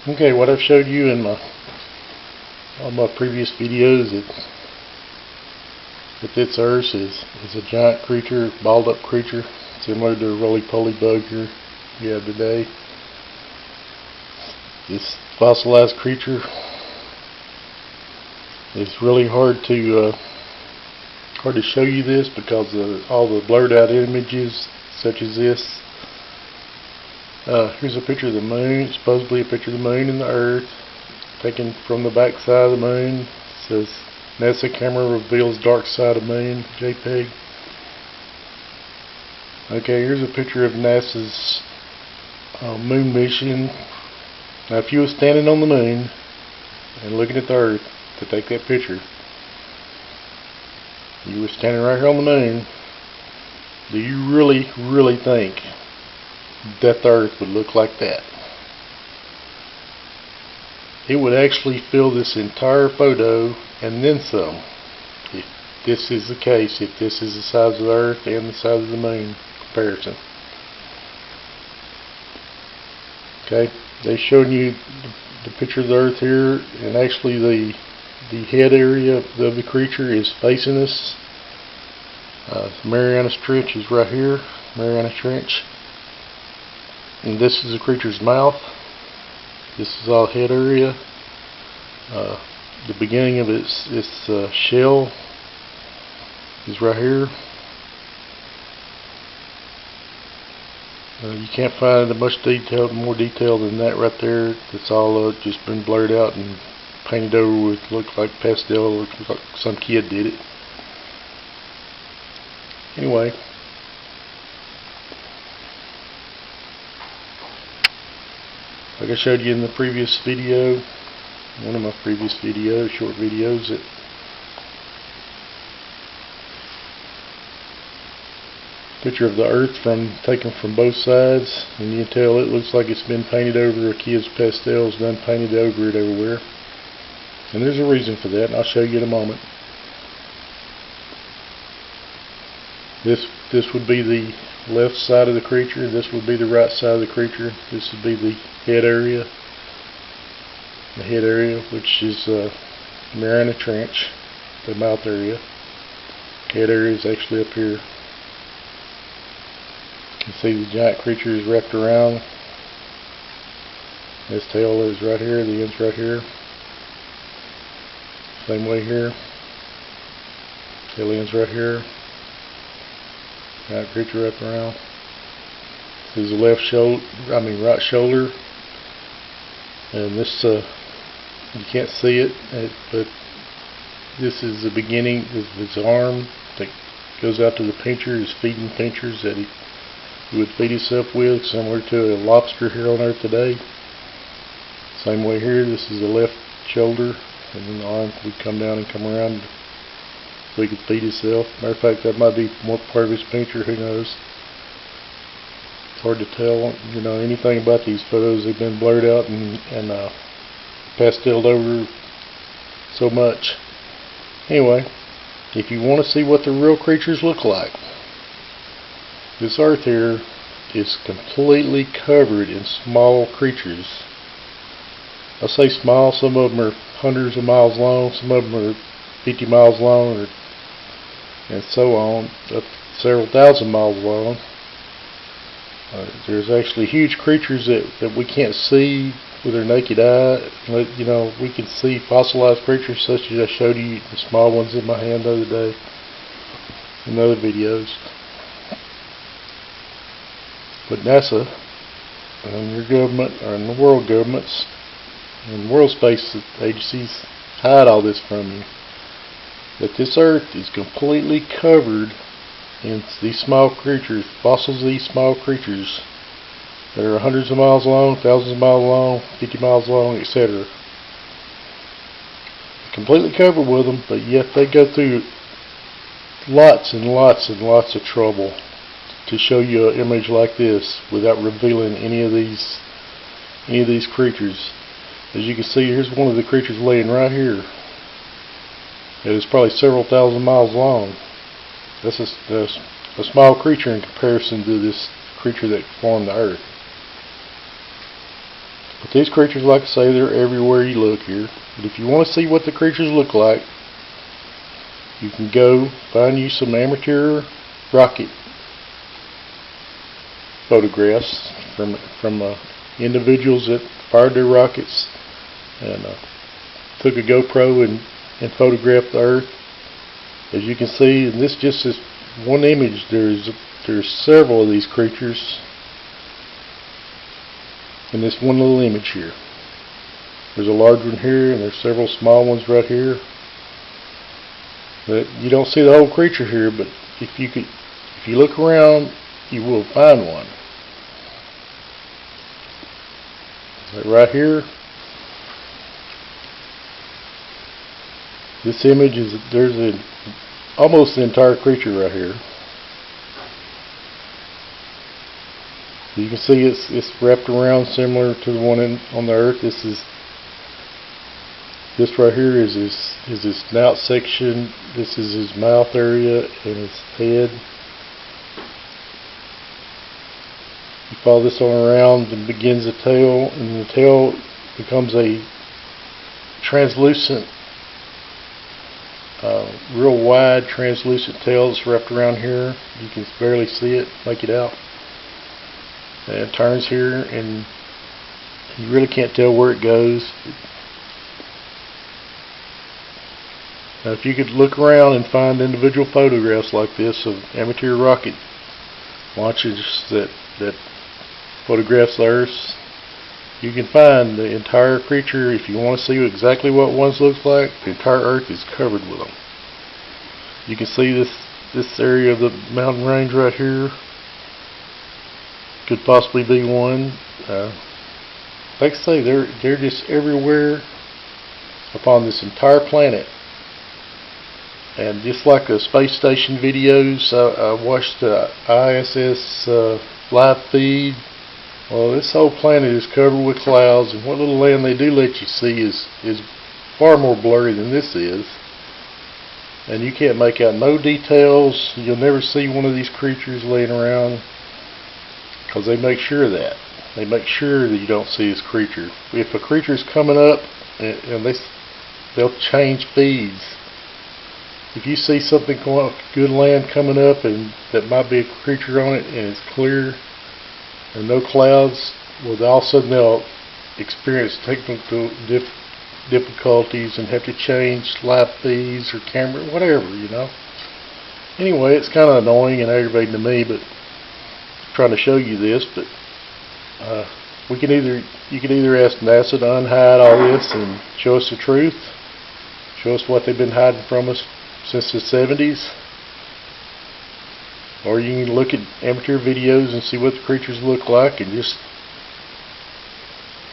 Okay, what I've showed you in all my previous videos that this Earth is a giant creature, balled up creature, similar to a roly-poly bug here we have today. This fossilized creature is really hard to show you this because of all the blurred out images such as this. Here's a picture of the moon, supposedly a picture of the moon and the Earth, taken from the back side of the moon. It says NASA camera reveals dark side of moon, JPEG. Okay, here's a picture of NASA's moon mission. Now if you were standing on the moon and looking at the Earth to take that picture, you were standing right here on the moon, do you really think that the Earth would look like that? It would actually fill this entire photo and then some, if this is the case, if this is the size of the Earth and the size of the moon comparison. Okay, they've shown you the picture of the Earth here, and actually the head area of the creature is facing us. Mariana Trench is right here, Mariana Trench. And this is the creature's mouth. This is all head area. The beginning of its shell is right here. You can't find much more detail than that right there. It's all just been blurred out and painted over with, look like pastel, looks like some kid did it. Anyway, like I showed you in the previous video, one of my previous videos, short videos, that picture of the Earth taken from both sides, and you can tell it looks like it's been painted over. A kid's pastels done painted over it everywhere, and there's a reason for that, and I'll show you in a moment. This would be the left side of the creature. This would be the right side of the creature. This would be the head area. The head area, which is Mariana Trench, the mouth area. Head area is actually up here. You can see the giant creature is wrapped around. His tail is right here. The end's right here. Same way here. Tail end's right here. Giant creature wrapped around. This is the right shoulder, and this you can't see it, but this is the beginning of his arm that goes out to the pincher, his feeding pinchers that he would feed himself with, similar to a lobster here on Earth today. Same way here. This is the left shoulder, and then the arm would come down and come around so he could feed himself. Matter of fact, that might be more part of his pincher, who knows. It's hard to tell, anything about these photos. They've been blurred out and pasteled over so much. Anyway, if you want to see what the real creatures look like, this Earth here is completely covered in small creatures. I say small, some of them are hundreds of miles long, some of them are 50 miles long, and so on, up several thousand miles long. There's actually huge creatures that we can't see with our naked eye. We can see fossilized creatures such as I showed you, the small ones in my hand the other day in other videos. But NASA and your government, or the world governments and world space agencies, hide all this from you. That this Earth is completely covered in these small creatures, fossils of these small creatures that are hundreds of miles long, thousands of miles long, 50 miles long, etc. Completely covered with them, but yet they go through lots and lots and lots of trouble to show you an image like this without revealing any of these creatures. As you can see, here's one of the creatures laying right here. It is probably several thousand miles long. This is a small creature in comparison to this creature that formed the Earth. But these creatures, like I say, they're everywhere you look here. But if you want to see what the creatures look like, you can go find you some amateur rocket photographs from individuals that fired their rockets and took a GoPro and photographed the Earth. As you can see, and this just is one image. There's several of these creatures in this one little image here. There's a large one here, and there's several small ones right here. But you don't see the whole creature here, but if you look around, you will find one. Right here, this image is, there's almost the entire creature right here. You can see it's wrapped around similar to the one on the Earth. This right here is his snout section. This is his mouth area and his head. You follow this on around and begins the tail, and the tail becomes a translucent, real wide translucent tail that's wrapped around here. You can barely see it, make it out. And it turns here, and you really can't tell where it goes. Now, if you could look around and find individual photographs like this of amateur rocket launches that photographs the Earth, you can find the entire creature. If you want to see exactly what one looks like, the entire Earth is covered with them. You can see this area of the mountain range right here could possibly be one. Like I say, they're just everywhere upon this entire planet. And just like the space station videos, I watched the ISS live feed. Well, this whole planet is covered with clouds, and what little land they do let you see is far more blurry than this is. And you can't make out no details. You'll never see one of these creatures laying around, because they make sure of that. They make sure that you don't see this creature. If a creature's coming up, and they'll change feeds. If you see something good land coming up and that might be a creature on it, and it's clear and no clouds, well, all of a sudden they'll experience technical difficulties and have to change live feeds or camera, whatever, you know. Anyway, it's kind of annoying and aggravating to me, but I'm trying to show you this. But you can either ask NASA to unhide all this and show us the truth, show us what they've been hiding from us since the 70s, or you can look at amateur videos and see what the creatures look like, and just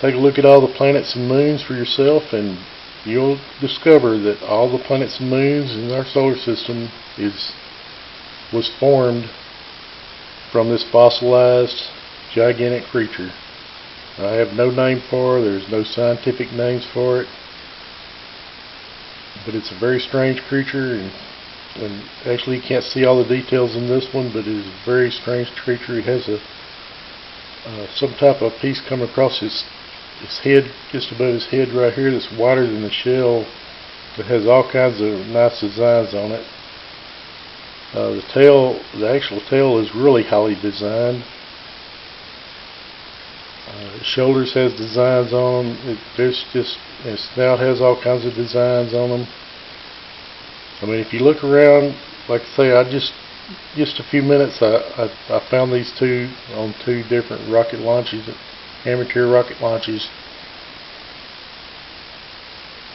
take a look at all the planets and moons for yourself, and you'll discover that all the planets and moons in our solar system was formed from this fossilized gigantic creature. I have no name for her. There's no scientific names for it. But it's a very strange creature, and actually you can't see all the details in this one, but it is a very strange creature. It has some type of piece coming across his head, just above his head right here, that's wider than the shell, that has all kinds of nice designs on it. The actual tail is really highly designed. The shoulders has designs on them. And snout has all kinds of designs on them. I mean, if you look around, like I say, just a few minutes, I found these two on two different rocket launches, amateur rocket launches,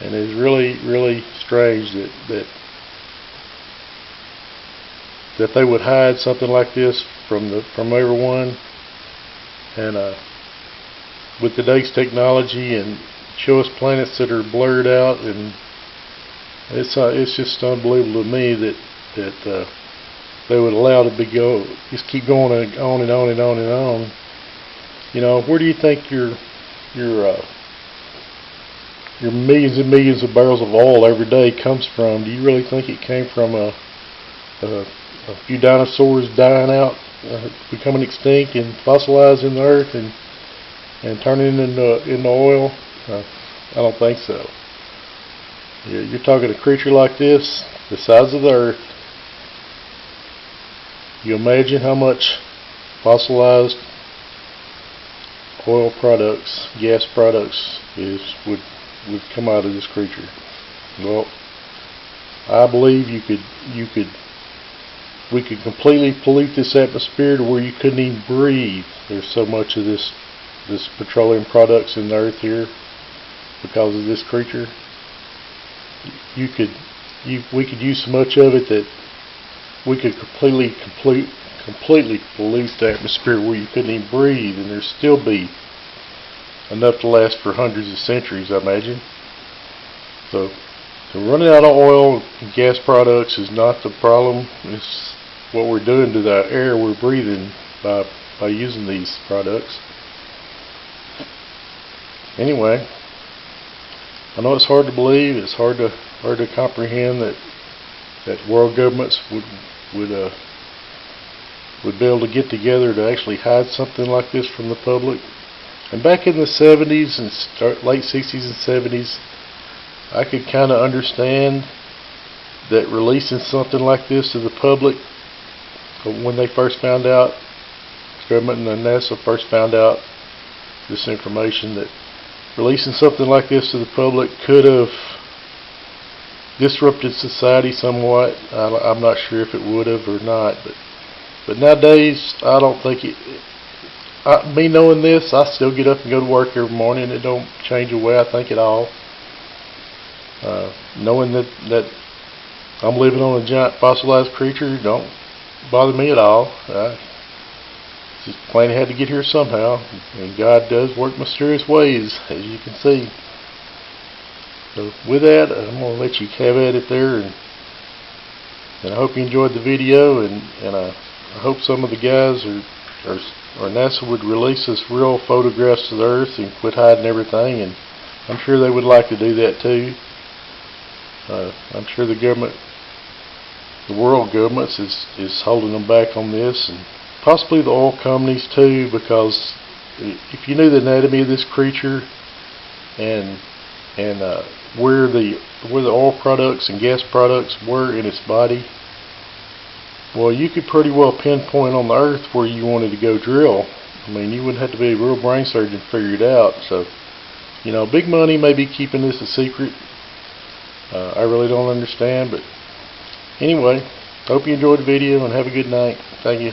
and it's really, really strange that they would hide something like this from everyone. And with today's technology, and show us planets that are blurred out, and it's just unbelievable to me that they would allow it to just keep going on and on and on and on. You know, where do you think your millions and millions of barrels of oil every day comes from? Do you really think it came from a few dinosaurs dying out, becoming extinct and fossilized in the Earth, and and turn it into oil? I don't think so. You're talking a creature like this, the size of the Earth. You imagine how much fossilized oil products, gas products would come out of this creature. Well, I believe we could completely pollute this atmosphere to where you couldn't even breathe. There's so much of this petroleum products in the earth here because of this creature. We could use so much of it that we could completely pollute the atmosphere where you couldn't even breathe, and there'd still be enough to last for hundreds of centuries, I imagine. So running out of oil and gas products is not the problem. It's what we're doing to the air we're breathing by using these products. Anyway, I know it's hard to believe. It's hard to comprehend that world governments would be able to get together to actually hide something like this from the public. And back in the 70s and late 60s and 70s, I could kind of understand that releasing something like this to the public, when they first found out, the government and NASA first found out this information, that releasing something like this to the public could have disrupted society somewhat. I'm not sure if it would have or not, but nowadays I don't think it. Me knowing this, I still get up and go to work every morning. It don't change the way I think at all. Knowing that I'm living on a giant fossilized creature don't bother me at all. Just plain had to get here somehow, and God does work mysterious ways, as you can see. So with that, I'm going to let you have at it there, and I hope you enjoyed the video, and I hope some of the guys or NASA would release us real photographs of the Earth and quit hiding everything, and I'm sure they would like to do that too. I'm sure the world governments is holding them back on this, and possibly the oil companies too, because if you knew the anatomy of this creature and where the oil products and gas products were in its body, well, you could pretty well pinpoint on the Earth where you wanted to go drill. I mean, you wouldn't have to be a real brain surgeon to figure it out. So, big money may be keeping this a secret. I really don't understand, but anyway, hope you enjoyed the video and have a good night. Thank you.